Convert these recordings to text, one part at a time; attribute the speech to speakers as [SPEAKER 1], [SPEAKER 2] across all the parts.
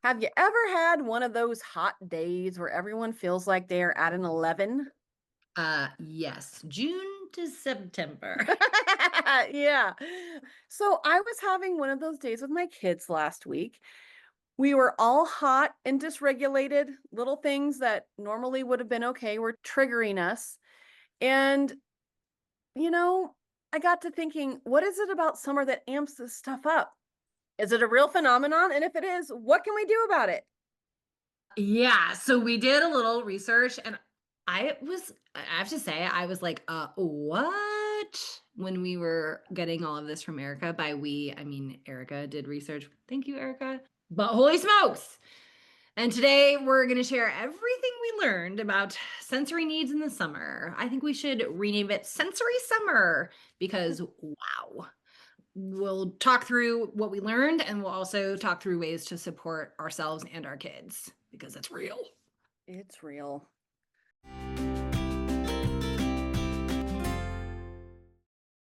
[SPEAKER 1] Have you ever had one of those hot days where everyone feels like they're at an 11?
[SPEAKER 2] Yes, June to September.
[SPEAKER 1] Yeah. So I was having one of those days with my kids last week. We were all hot and dysregulated. Little things that normally would have been okay were triggering us. And, you know, I got to thinking, what is it about summer that amps this stuff up? Is it a real phenomenon? And if it is, what can we do about it?
[SPEAKER 2] Yeah, so we did a little research and I have to say, I was like, what? When we were getting all of this from Erica. By we, I mean Erica did research. Thank you, Erica. But holy smokes. And today we're going to share everything we learned about sensory needs in the summer. I think we should rename it Sensory Summer because wow. We'll talk through what we learned and we'll also talk through ways to support ourselves and our kids because it's real.
[SPEAKER 1] It's real.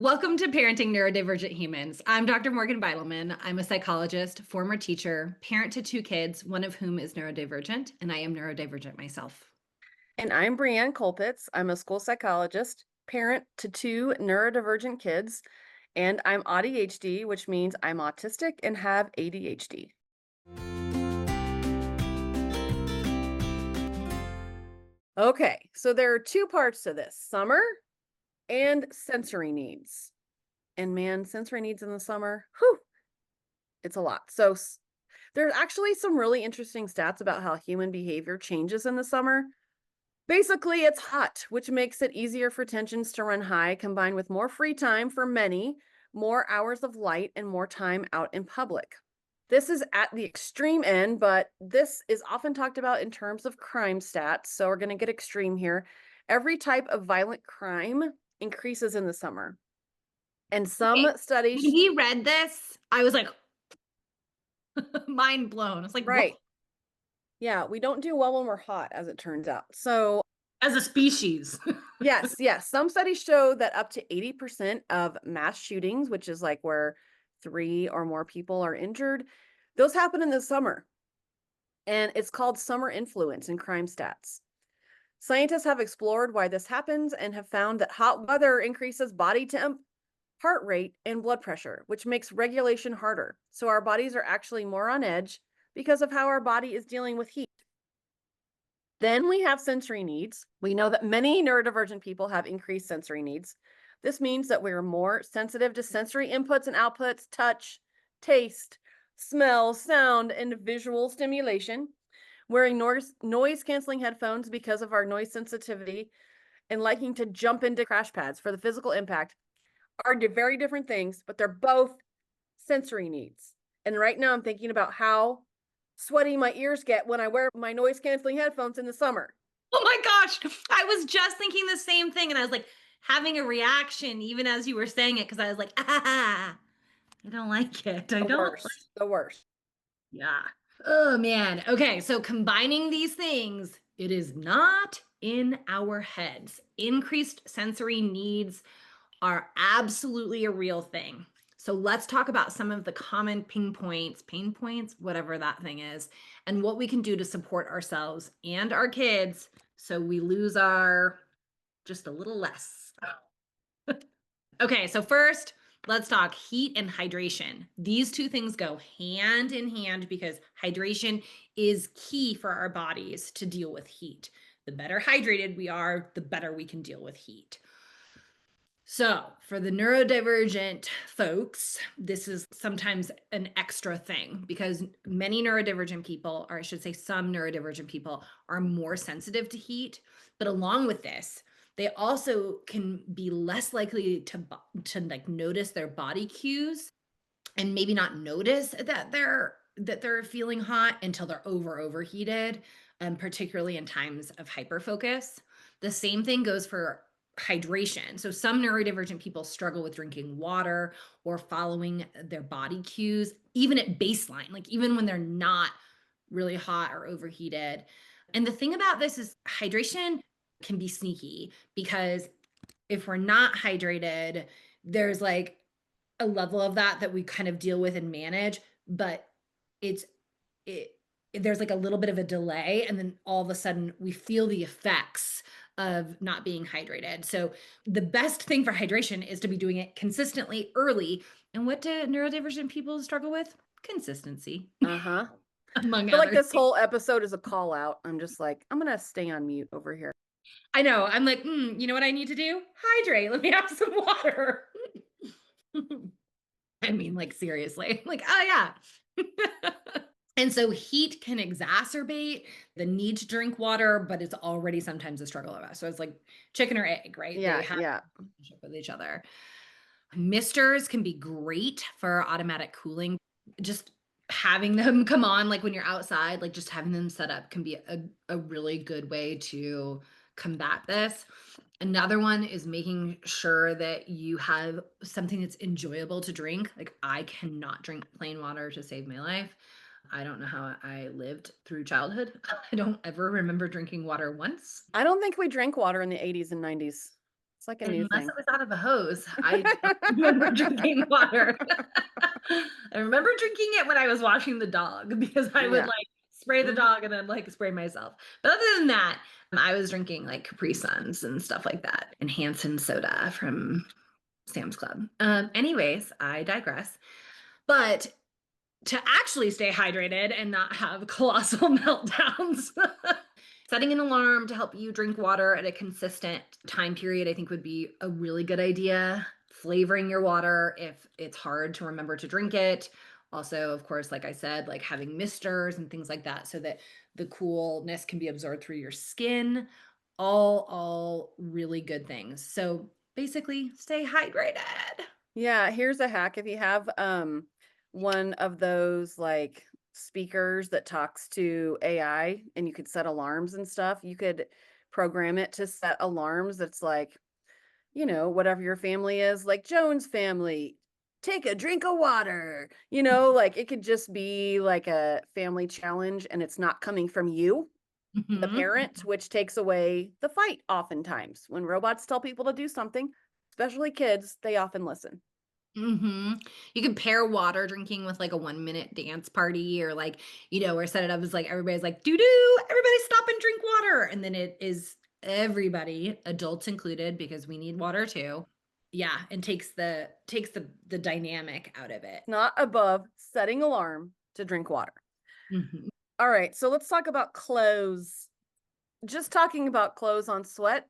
[SPEAKER 2] Welcome to Parenting Neurodivergent Humans. I'm Dr. Morgan Beidelman. I'm a psychologist, former teacher, parent to two kids, one of whom is neurodivergent, and I am neurodivergent myself.
[SPEAKER 1] And I'm Brianne Colpitz. I'm a school psychologist, parent to two neurodivergent kids, and I'm ADHD, which means I'm autistic and have ADHD. Okay, so there are two parts to this: summer and sensory needs. And man, sensory needs in the summer, whew, it's a lot. There's actually some really interesting stats about how human behavior changes in the summer. Basically, it's hot, which makes it easier for tensions to run high, combined with more free time for many, more hours of light, and more time out in public. This is at the extreme end, but this is often talked about in terms of crime stats. So we're going to get extreme here. Every type of violent crime increases in the summer. And some
[SPEAKER 2] Okay, when
[SPEAKER 1] studies,
[SPEAKER 2] we read this, I was like, mind blown. I was like, what?
[SPEAKER 1] right. Yeah, we don't do well when we're hot, as it turns out. So
[SPEAKER 2] As a species.
[SPEAKER 1] yes, yes. Some studies show that up to 80% of mass shootings, which is like where three or more people are injured, those happen in the summer. And it's called summer influence in crime stats. Scientists have explored why this happens and have found that hot weather increases body temp, heart rate, and blood pressure, which makes regulation harder. So our bodies are actually more on edge because of how our body is dealing with heat. Then we have sensory needs. We know that many neurodivergent people have increased sensory needs. This means that we're more sensitive to sensory inputs and outputs, touch, taste, smell, sound, and visual stimulation. Wearing noise canceling headphones because of our noise sensitivity and liking to jump into crash pads for the physical impact are very different things, but they're both sensory needs. And right now I'm thinking about how sweaty my ears get when I wear my noise canceling headphones in the summer.
[SPEAKER 2] Oh my gosh. I was just thinking the same thing. And I was like having a reaction even as you were saying it because I was like, I don't like it. I
[SPEAKER 1] The
[SPEAKER 2] don't like.
[SPEAKER 1] worst, the worst.
[SPEAKER 2] Yeah. Oh man. Okay. So combining these things, it is not in our heads. Increased sensory needs are absolutely a real thing. So let's talk about some of the common pain points, whatever that thing is, and what we can do to support ourselves and our kids so we lose our just a little less. Okay, so first, let's talk heat and hydration. These two things go hand in hand because hydration is key for our bodies to deal with heat. The better hydrated we are, the better we can deal with heat. So, for the neurodivergent folks, this is sometimes an extra thing because many neurodivergent people, or I should say, some neurodivergent people, are more sensitive to heat. But along with this, they also can be less likely to like notice their body cues and maybe not notice that they're feeling hot until they're overheated, particularly in times of hyperfocus. The same thing goes for hydration. So some neurodivergent people struggle with drinking water or following their body cues, even at baseline, like even when they're not really hot or overheated. And the thing about this is hydration can be sneaky because if we're not hydrated, there's like a level of that we kind of deal with and manage, but it's it there's like a little bit of a delay, and then all of a sudden we feel the effects of not being hydrated. So the best thing for hydration is to be doing it consistently early. And what do neurodivergent people struggle with? Consistency,
[SPEAKER 1] Uh-huh.
[SPEAKER 2] among
[SPEAKER 1] I feel like
[SPEAKER 2] other
[SPEAKER 1] this
[SPEAKER 2] things.
[SPEAKER 1] whole episode is a call out. I'm just like, I'm gonna stay on mute over here.
[SPEAKER 2] I know. I'm like, you know what I need to do? Hydrate. Let me have some water. I mean, like, seriously. Like, oh, yeah. And so heat can exacerbate the need to drink water, but it's already sometimes a struggle of us. So it's like chicken or egg, right? They
[SPEAKER 1] Yeah,
[SPEAKER 2] have
[SPEAKER 1] yeah.
[SPEAKER 2] a relationship with each other. Misters can be great for automatic cooling. Just having them come on, like when you're outside, like just having them set up can be a really good way to combat this. Another one is making sure that you have something that's enjoyable to drink. Like, I cannot drink plain water to save my life. I don't know how I lived through childhood. I don't ever remember drinking water once.
[SPEAKER 1] I don't think we drank water in the 80s and 90s. It's like a new
[SPEAKER 2] Unless
[SPEAKER 1] thing.
[SPEAKER 2] it was out of a hose, I do not remember drinking water. I remember drinking it when I was washing the dog because I would
[SPEAKER 1] Yeah.
[SPEAKER 2] like spray the
[SPEAKER 1] Mhm.
[SPEAKER 2] dog and then like spray myself. But other than that, I was drinking like Capri Suns and stuff like that, and Hansen soda from Sam's Club. Anyways, I digress. But to actually stay hydrated and not have colossal meltdowns, setting an alarm to help you drink water at a consistent time period, I think would be a really good idea. Flavoring your water if it's hard to remember to drink it. Also, of course, like I said, like having misters and things like that so that the coolness can be absorbed through your skin. All really good things. So basically, stay hydrated.
[SPEAKER 1] Yeah, here's a hack. If you have one of those like speakers that talks to AI and you could set alarms and stuff, you could program it to set alarms that's like, whatever your family is, like Jones family, take a drink of water. Like it could just be like a family challenge and it's not coming from you, the
[SPEAKER 2] Mhm.
[SPEAKER 1] parent, which takes away the fight oftentimes. When robots tell people to do something, especially kids, they often listen.
[SPEAKER 2] Mhm. You can pair water drinking with, like, a 1-minute dance party or, like, or set it up as, like, everybody's like, "Doo doo, everybody stop and drink water," and then it is everybody, adults included, because we need water too. Yeah, and takes the dynamic out of it.
[SPEAKER 1] Not above setting alarm to drink water.
[SPEAKER 2] Mhm.
[SPEAKER 1] All right, so let's talk about clothes. Just talking about clothes on sweat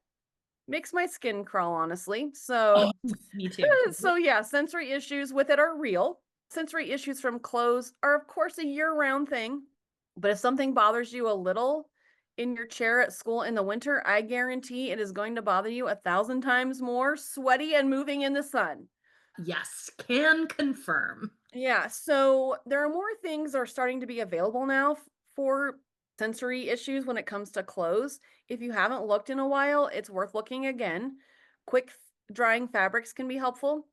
[SPEAKER 1] makes my skin crawl, honestly.
[SPEAKER 2] Oh, me too.
[SPEAKER 1] So yeah, sensory issues with it are real. Sensory issues from clothes are, of course, a year-round thing. But if something bothers you a little in your chair at school in the winter, I guarantee it is going to bother you 1,000 times more sweaty and moving in the sun.
[SPEAKER 2] Yes, can confirm.
[SPEAKER 1] Yeah, so there are more things are starting to be available now for sensory issues when it comes to clothes. If you haven't looked in a while, it's worth looking again. Quick drying fabrics can be helpful.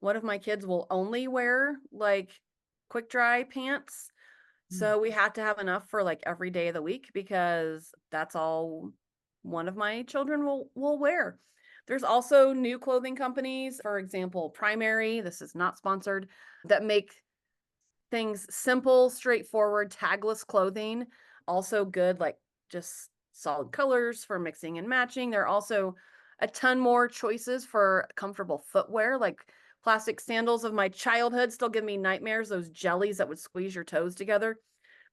[SPEAKER 1] One of my kids will only wear like quick dry pants.
[SPEAKER 2] Mm.
[SPEAKER 1] So we have to have enough for like every day of the week because that's all one of my children will wear. There's also new clothing companies, for example, Primary, this is not sponsored, that make things simple, straightforward, tagless clothing. Also good, like just solid colors for mixing and matching. There are also a ton more choices for comfortable footwear, like plastic sandals of my childhood still give me nightmares, those jellies that would squeeze your toes together.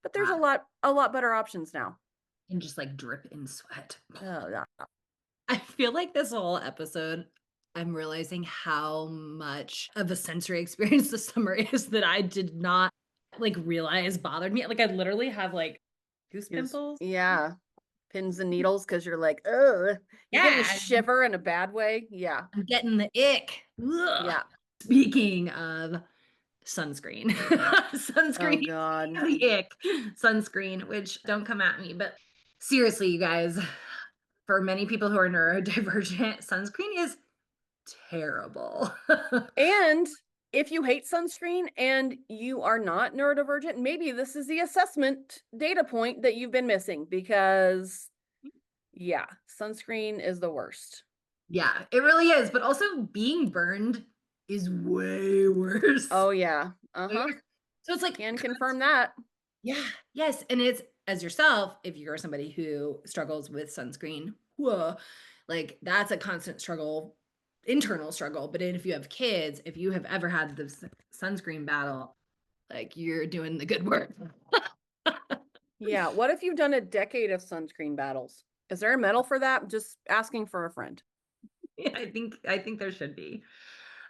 [SPEAKER 1] But there's
[SPEAKER 2] Ah,
[SPEAKER 1] a lot better options now.
[SPEAKER 2] and just, like, drip in sweat.
[SPEAKER 1] Oh, yeah.
[SPEAKER 2] I feel like this whole episode, I'm realizing how much of a sensory experience the summer is that I did not like realize bothered me. Like, I literally have like goose pimples.
[SPEAKER 1] Yeah, pins and needles because you're like, ugh. You're getting a
[SPEAKER 2] Yeah,
[SPEAKER 1] shiver in a bad way. Yeah.
[SPEAKER 2] I'm getting the ick. Ugh.
[SPEAKER 1] Yeah.
[SPEAKER 2] Speaking of sunscreen,
[SPEAKER 1] Oh
[SPEAKER 2] sunscreen is
[SPEAKER 1] God.
[SPEAKER 2] the ick. Sunscreen, which don't come at me, but seriously, you guys, for many people who are neurodivergent, sunscreen is terrible.
[SPEAKER 1] And if you hate sunscreen and you are not neurodivergent, maybe this is the assessment data point that you've been missing because, yeah, sunscreen is the worst.
[SPEAKER 2] Yeah, it really is, but also being burned is way worse.
[SPEAKER 1] Oh, yeah.
[SPEAKER 2] Way
[SPEAKER 1] Uh-huh.
[SPEAKER 2] worse. So it's like
[SPEAKER 1] Can confirm that.
[SPEAKER 2] Yeah, yes, and it's as yourself, if you're somebody who struggles with sunscreen, whoa, like, that's a constant struggle, internal struggle, but then if you have kids, if you have ever had the sunscreen battle, like, you're doing the good work.
[SPEAKER 1] Yeah. What if you've done a decade of sunscreen battles? Is there a medal for that? Just asking for a friend.
[SPEAKER 2] Yeah, I think there should be.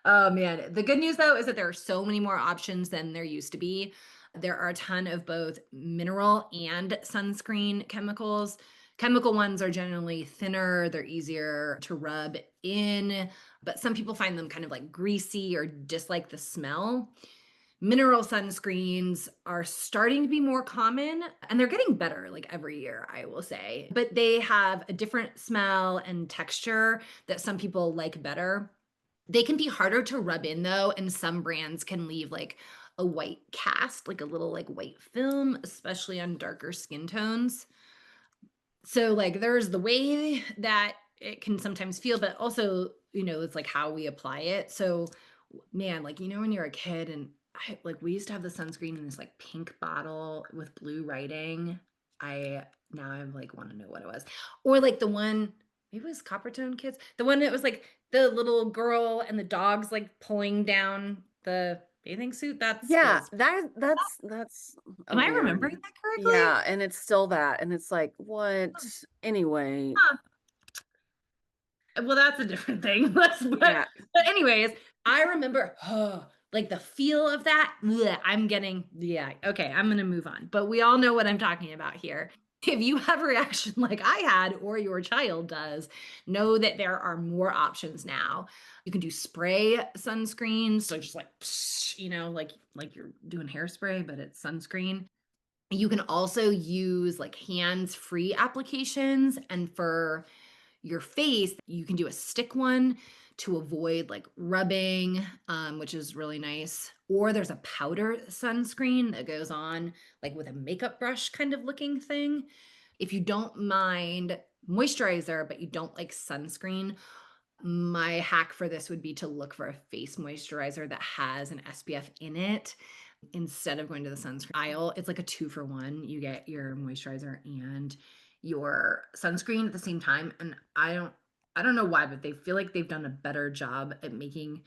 [SPEAKER 2] Oh man, the good news though is that there are so many more options than there used to be. There are a ton of both mineral and sunscreen chemicals. Chemical ones are generally thinner, they're easier to rub in, but some people find them kind of like greasy or dislike the smell. Mineral sunscreens are starting to be more common and they're getting better like every year, I will say. But they have a different smell and texture that some people like better. They can be harder to rub in though, and some brands can leave like a white cast, like a little like white film, especially on darker skin tones. So like there's the way that it can sometimes feel, but also, it's like how we apply it. So man, like when you're a kid and we used to have the sunscreen in this like pink bottle with blue writing. I Now I like want to know what it was. Or like the one, maybe it was Copper Tone Kids. The one that was like the little girl and the dogs like pulling down the bathing suit. That's
[SPEAKER 1] Yeah,
[SPEAKER 2] was
[SPEAKER 1] that's a
[SPEAKER 2] Am I remembering
[SPEAKER 1] weird.
[SPEAKER 2] that correctly?
[SPEAKER 1] Yeah, and it's still that, and it's like, what? Anyway,
[SPEAKER 2] Huh. Well, that's a different thing.
[SPEAKER 1] yeah,
[SPEAKER 2] But anyways, I remember like the feel of that. Bleh, yeah, okay, I'm gonna move on. But we all know what I'm talking about here. If you have a reaction like I had or your child does, know that there are more options now. You can do spray sunscreen, so just like psh, like you're doing hairspray, but it's sunscreen. You can also use like hands-free applications, and for your face, you can do a stick one to avoid like rubbing, which is really nice. Or there's a powder sunscreen that goes on like with a makeup brush kind of looking thing. If you don't mind moisturizer, but you don't like sunscreen, my hack for this would be to look for a face moisturizer that has an SPF in it instead of going to the sunscreen aisle. It's like a 2 for 1. You get your moisturizer and your sunscreen at the same time. And I don't know why, but they feel like they've done a better job at making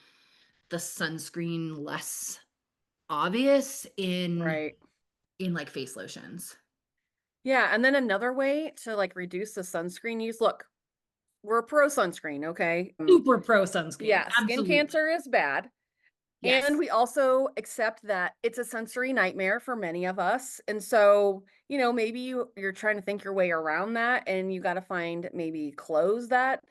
[SPEAKER 2] the sunscreen less obvious in
[SPEAKER 1] right.
[SPEAKER 2] like face lotions.
[SPEAKER 1] Yeah, and then another way to like reduce the sunscreen use. Look, we're pro sunscreen, okay?
[SPEAKER 2] Super pro sunscreen.
[SPEAKER 1] Yeah, skin
[SPEAKER 2] Absolutely.
[SPEAKER 1] cancer is bad. And
[SPEAKER 2] Yes.
[SPEAKER 1] we also accept that it's a sensory nightmare for many of us. And so, maybe you're trying to think your way around that and you got to find maybe clothes that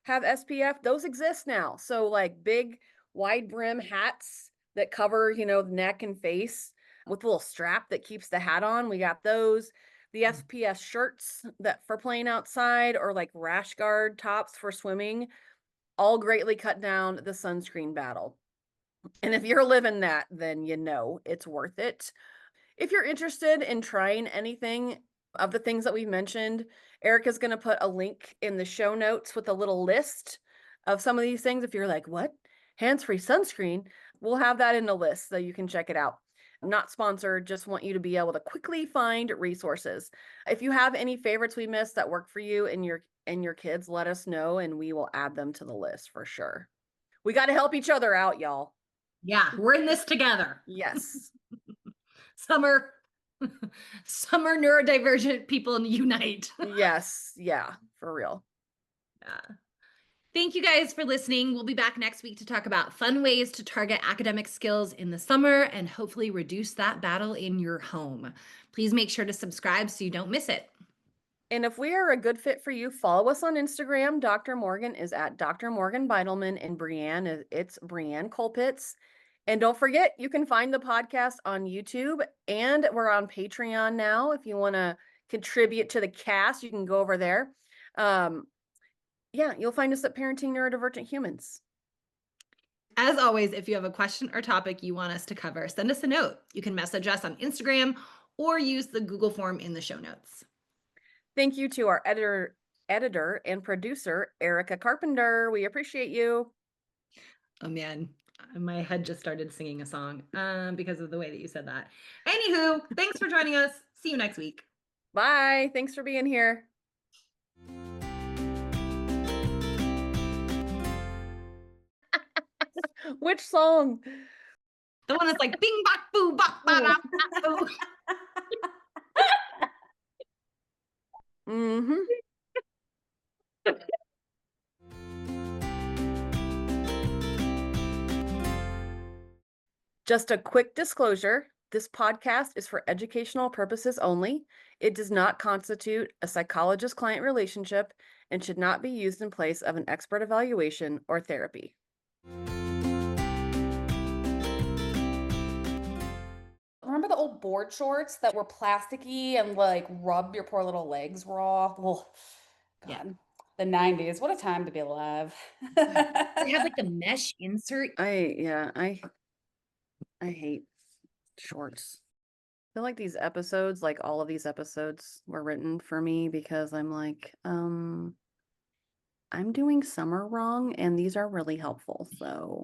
[SPEAKER 1] have SPF. Those exist now. So like big wide brim hats that cover, the neck and face with a little strap that keeps the hat on. We got those. The SPS shirts that for playing outside or like rash guard tops for swimming all greatly cut down the sunscreen battle. And if you're living that, then it's worth it. If you're interested in trying anything of the things that we've mentioned, Erica's going to put a link in the show notes with a little list of some of these things. If you're like, what? Hands-free sunscreen? We'll have that in the list so you can check it out. I'm not sponsored, just want you to be able to quickly find resources. If you have any favorites we missed that work for you and your kids, let us know and we will add them to the list for sure. We got to help each other out, y'all.
[SPEAKER 2] Yeah, we're in this together.
[SPEAKER 1] Yes.
[SPEAKER 2] Summer, summer neurodivergent people unite.
[SPEAKER 1] Yes. Yeah, for real.
[SPEAKER 2] Yeah. Thank you guys for listening. We'll be back next week to talk about fun ways to target academic skills in the summer and hopefully reduce that battle in your home. Please make sure to subscribe so you don't miss it.
[SPEAKER 1] And if we are a good fit for you, follow us on Instagram. Dr. Morgan is at Dr. Morgan Beidelman, and it's Brianne Colpitz. And don't forget, you can find the podcast on YouTube, and we're on Patreon now. If you want to contribute to the cast, you can go over there. Yeah, you'll find us at Parenting Neurodivergent Humans.
[SPEAKER 2] As always, if you have a question or topic you want us to cover, send us a note. You can message us on Instagram or use the Google form in the show notes.
[SPEAKER 1] Thank you to our editor and producer, Erica Carpenter. We appreciate you.
[SPEAKER 2] Oh man, My head just started singing a song because of the way that you said that. Anywho, thanks for joining us. See you next week.
[SPEAKER 1] Bye. Thanks for being here. Which song?
[SPEAKER 2] The one that's like bing bop boo bop ba da boo.
[SPEAKER 1] Mm-hmm. Just a quick disclosure, this podcast is for educational purposes only. It does not constitute a psychologist-client relationship and should not be used in place of an expert evaluation or therapy. Remember the old board shorts that were plasticky and like rub your poor little legs raw? Oh,
[SPEAKER 2] Yeah.
[SPEAKER 1] God. The 90s. What a time to be alive.
[SPEAKER 2] They had like the mesh insert.
[SPEAKER 1] I hate shorts. I feel like these episodes, like all of these episodes were written for me because I'm like, I'm doing summer wrong and these are really helpful. So